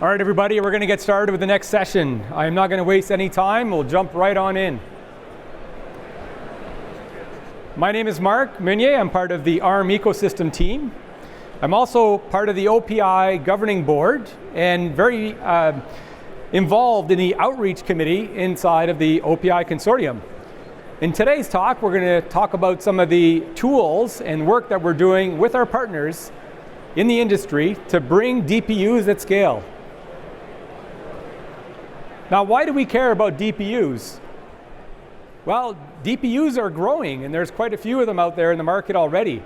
All right, everybody, we're going to get started with the next session. I am not going to waste any time. We'll jump right on in. My name is Marc Meunier. I'm part of the ARM ecosystem team. I'm also part of the OPI governing board and very involved in the outreach committee inside of the OPI consortium. In today's talk, we're going to talk about some of the tools and work that we're doing with our partners in the industry to bring DPUs at scale. Now, why do we care about DPUs? Well, DPUs are growing, and there's quite a few of them out there in the market already.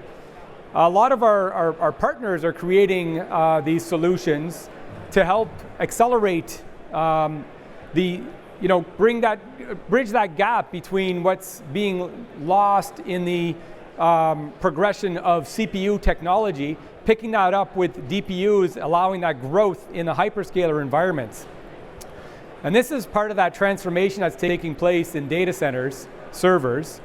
A lot of our partners are creating these solutions to help accelerate bridge that gap between what's being lost in the progression of CPU technology, picking that up with DPUs, allowing that growth in the hyperscaler environments. And this is part of that transformation that's taking place in data centers, servers,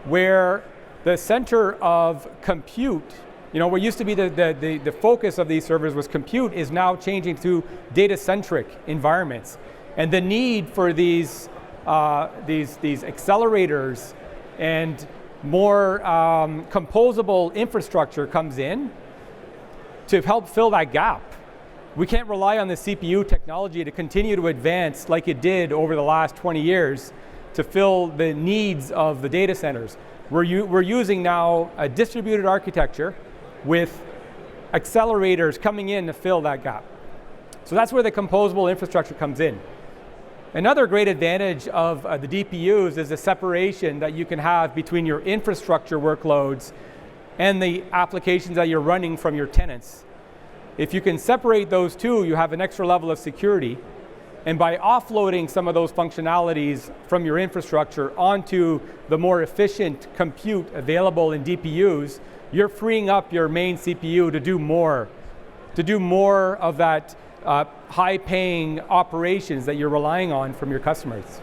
where the center of compute, what used to be the focus of these servers was compute, is now changing to data-centric environments. And the need for these accelerators and more composable infrastructure comes in to help fill that gap. We can't rely on the CPU technology to continue to advance like it did over the last 20 years to fill the needs of the data centers. We're using now a distributed architecture with accelerators coming in to fill that gap. So that's where the composable infrastructure comes in. Another great advantage of the DPUs is the separation that you can have between your infrastructure workloads and the applications that you're running from your tenants. If you can separate those two, you have an extra level of security. And by offloading some of those functionalities from your infrastructure onto the more efficient compute available in DPUs, you're freeing up your main CPU to do more of that high-paying operations that you're relying on from your customers.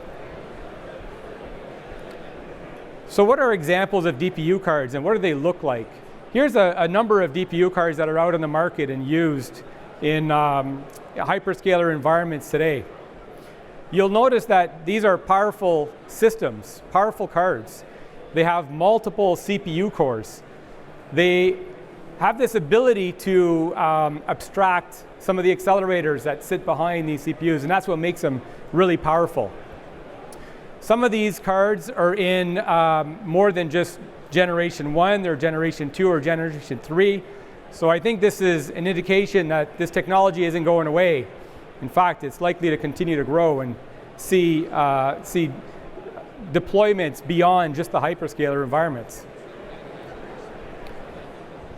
So what are examples of DPU cards and what do they look like? Here's a number of DPU cards that are out in the market and used in hyperscaler environments today. You'll notice that these are powerful systems, powerful cards. They have multiple CPU cores. They have this ability to abstract some of the accelerators that sit behind these CPUs, and that's what makes them really powerful. Some of these cards are in more than just generation 1, they're generation 2 or generation 3. So I think this is an indication that this technology isn't going away. In fact, it's likely to continue to grow and see deployments beyond just the hyperscaler environments.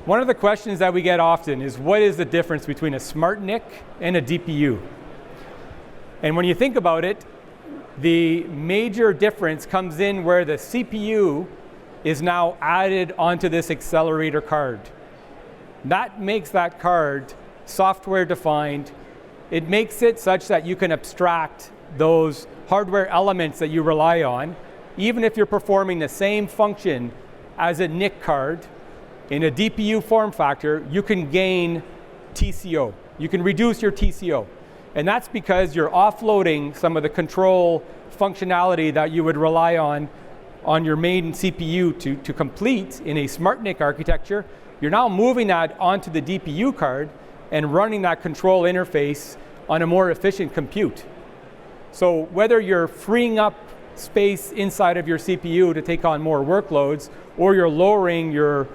One of the questions that we get often is, what is the difference between a smart NIC and a DPU? And when you think about it, the major difference comes in where the CPU is now added onto this accelerator card. That makes that card software defined. It makes it such that you can abstract those hardware elements that you rely on, even if you're performing the same function as a NIC card. In a DPU form factor, you can gain TCO. You can reduce your TCO. And that's because you're offloading some of the control functionality that you would rely on your main CPU to complete in a smart NIC architecture. You're now moving that onto the DPU card and running that control interface on a more efficient compute. So whether you're freeing up space inside of your CPU to take on more workloads, or you're lowering your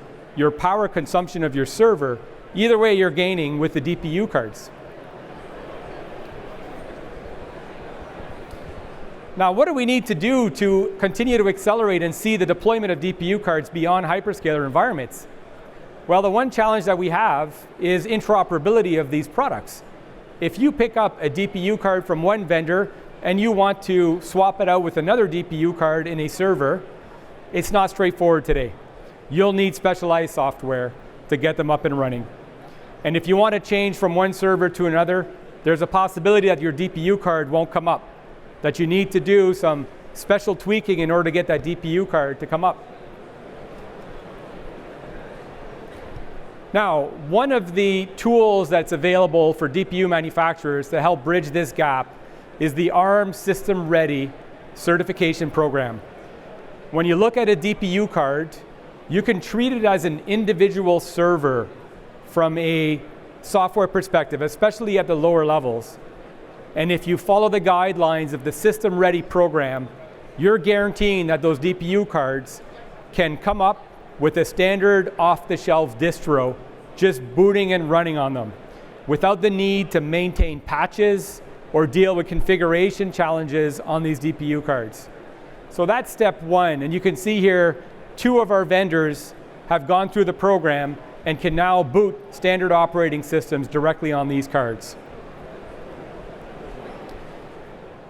power consumption of your server, either way you're gaining with the DPU cards. Now, what do we need to do to continue to accelerate and see the deployment of DPU cards beyond hyperscaler environments? Well, the one challenge that we have is interoperability of these products. If you pick up a DPU card from one vendor and you want to swap it out with another DPU card in a server, it's not straightforward today. You'll need specialized software to get them up and running. And if you want to change from one server to another, there's a possibility that your DPU card won't come up, that you need to do some special tweaking in order to get that DPU card to come up. Now, one of the tools that's available for DPU manufacturers to help bridge this gap is the ARM System Ready certification program. When you look at a DPU card, you can treat it as an individual server from a software perspective, especially at the lower levels. And if you follow the guidelines of the System Ready program, you're guaranteeing that those DPU cards can come up with a standard off-the-shelf distro, just booting and running on them, without the need to maintain patches or deal with configuration challenges on these DPU cards. So that's step one, and you can see here, 2 of our vendors have gone through the program and can now boot standard operating systems directly on these cards.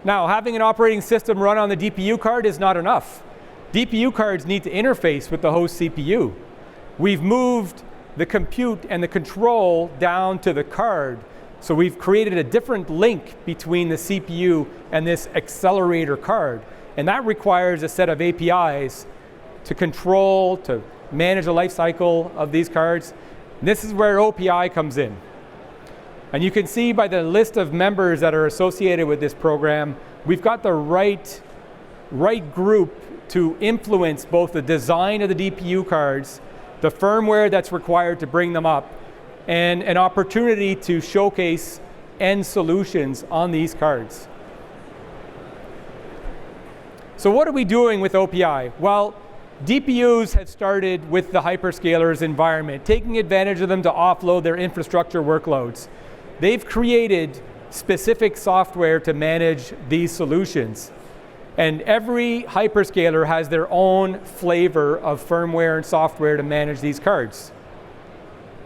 Now, having an operating system run on the DPU card is not enough. DPU cards need to interface with the host CPU. We've moved the compute and the control down to the card, so we've created a different link between the CPU and this accelerator card, and that requires a set of APIs to control, to manage the life cycle of these cards. And this is where OPI comes in. And you can see by the list of members that are associated with this program, we've got the right group to influence both the design of the DPU cards, the firmware that's required to bring them up, and an opportunity to showcase end solutions on these cards. So what are we doing with OPI? Well, DPUs have started with the hyperscalers environment, taking advantage of them to offload their infrastructure workloads. They've created specific software to manage these solutions. And every hyperscaler has their own flavor of firmware and software to manage these cards.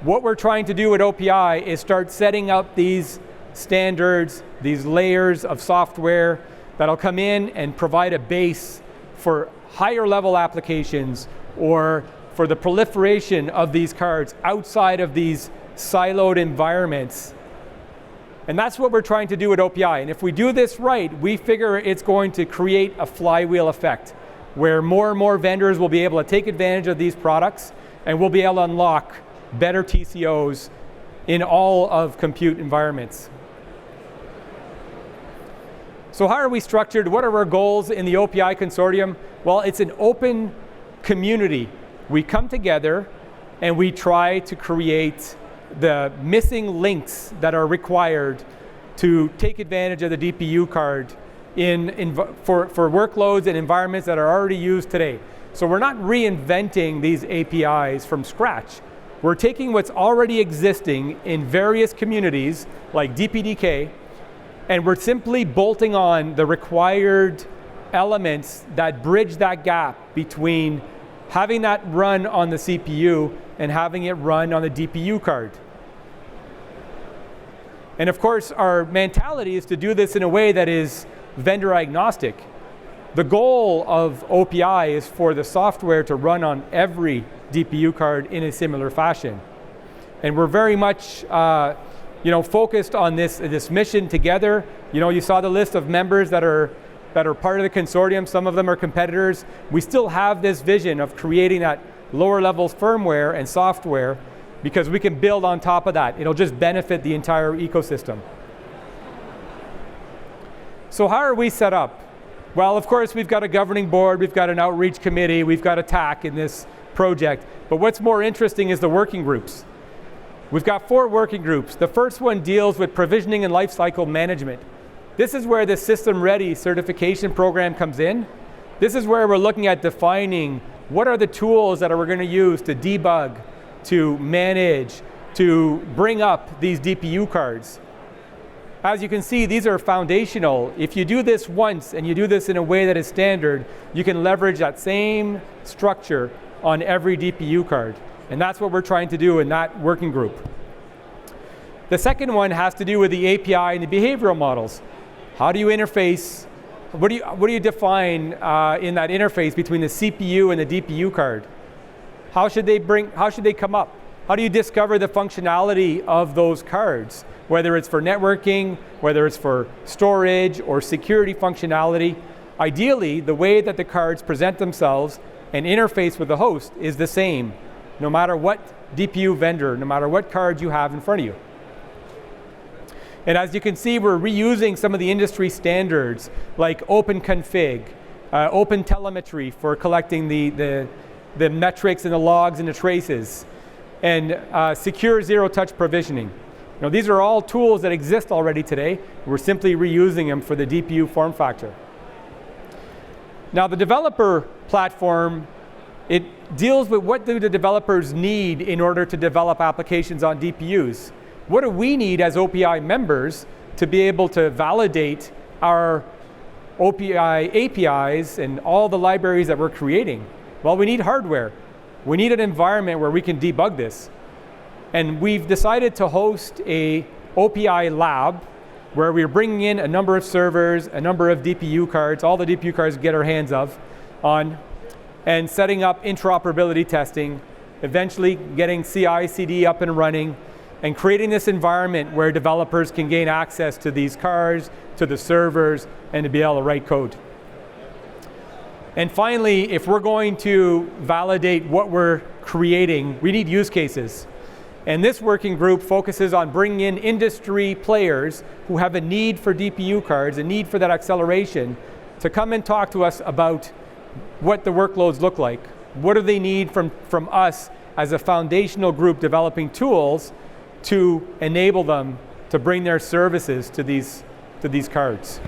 What we're trying to do at OPI is start setting up these standards, these layers of software that'll come in and provide a base for higher level applications or for the proliferation of these cards outside of these siloed environments. And that's what we're trying to do at OPI. And if we do this right, we figure it's going to create a flywheel effect where more and more vendors will be able to take advantage of these products and we'll be able to unlock better TCOs in all of compute environments. So how are we structured? What are our goals in the OPI consortium? Well, it's an open community. We come together and we try to create the missing links that are required to take advantage of the DPU card for workloads and environments that are already used today. So we're not reinventing these APIs from scratch. We're taking what's already existing in various communities like DPDK, and we're simply bolting on the required elements that bridge that gap between having that run on the CPU and having it run on the DPU card. And of course, our mentality is to do this in a way that is vendor agnostic. The goal of OPI is for the software to run on every DPU card in a similar fashion. And we're very much focused on this mission together. You saw the list of members that are part of the consortium. Some of them are competitors. We still have this vision of creating that lower level firmware and software because we can build on top of that. It'll just benefit the entire ecosystem. So how are we set up? Well, of course, we've got a governing board, we've got an outreach committee, we've got a TAC in this project. But what's more interesting is the working groups. We've got 4 working groups. The first one deals with provisioning and lifecycle management. This is where the System Ready certification program comes in. This is where we're looking at defining what are the tools that we're going to use to debug, to manage, to bring up these DPU cards. As you can see, these are foundational. If you do this once and you do this in a way that is standard, you can leverage that same structure on every DPU card. And that's what we're trying to do in that working group. The second one has to do with the API and the behavioral models. How do you interface? What do you define in that interface between the CPU and the DPU card? How should they come up? How do you discover the functionality of those cards? Whether it's for networking, whether it's for storage or security functionality. Ideally, the way that the cards present themselves and interface with the host is the same, no matter what DPU vendor, no matter what card you have in front of you. And as you can see, we're reusing some of the industry standards like OpenConfig, OpenTelemetry for collecting the metrics and the logs and the traces, and secure zero-touch provisioning. These are all tools that exist already today. We're simply reusing them for the DPU form factor. Now, the developer platform, it deals with what do the developers need in order to develop applications on DPUs. What do we need as OPI members to be able to validate our OPI APIs and all the libraries that we're creating? Well, we need hardware. We need an environment where we can debug this. And we've decided to host a OPI lab where we're bringing in a number of servers, a number of DPU cards, all the DPU cards we get our hands on, and setting up interoperability testing, eventually getting CI/CD up and running, and creating this environment where developers can gain access to these cards, to the servers, and to be able to write code. And finally, if we're going to validate what we're creating, we need use cases. And this working group focuses on bringing in industry players who have a need for DPU cards, a need for that acceleration, to come and talk to us about what the workloads look like. What do they need from us as a foundational group developing tools to enable them to bring their services to these cards.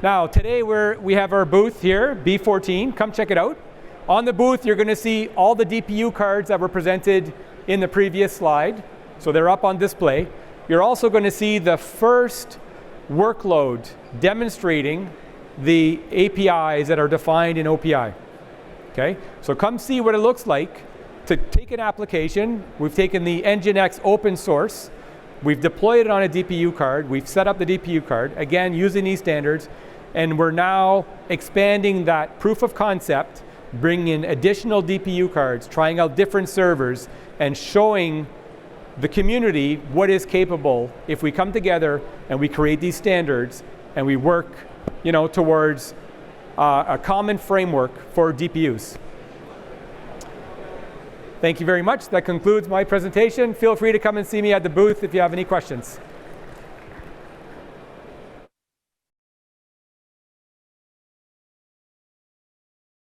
Now, today we have our booth here, B14. Come check it out. On the booth, you're going to see all the DPU cards that were presented in the previous slide. So they're up on display. You're also going to see the first workload demonstrating the APIs that are defined in OPI. Okay? So come see what it looks like to take an application. We've taken the Nginx open source. We've deployed it on a DPU card. We've set up the DPU card, again, using these standards. And we're now expanding that proof of concept, bringing in additional DPU cards, trying out different servers, and showing the community what is capable if we come together and we create these standards and we work, towards a common framework for DPUs. Thank you very much. That concludes my presentation. Feel free to come and see me at the booth if you have any questions.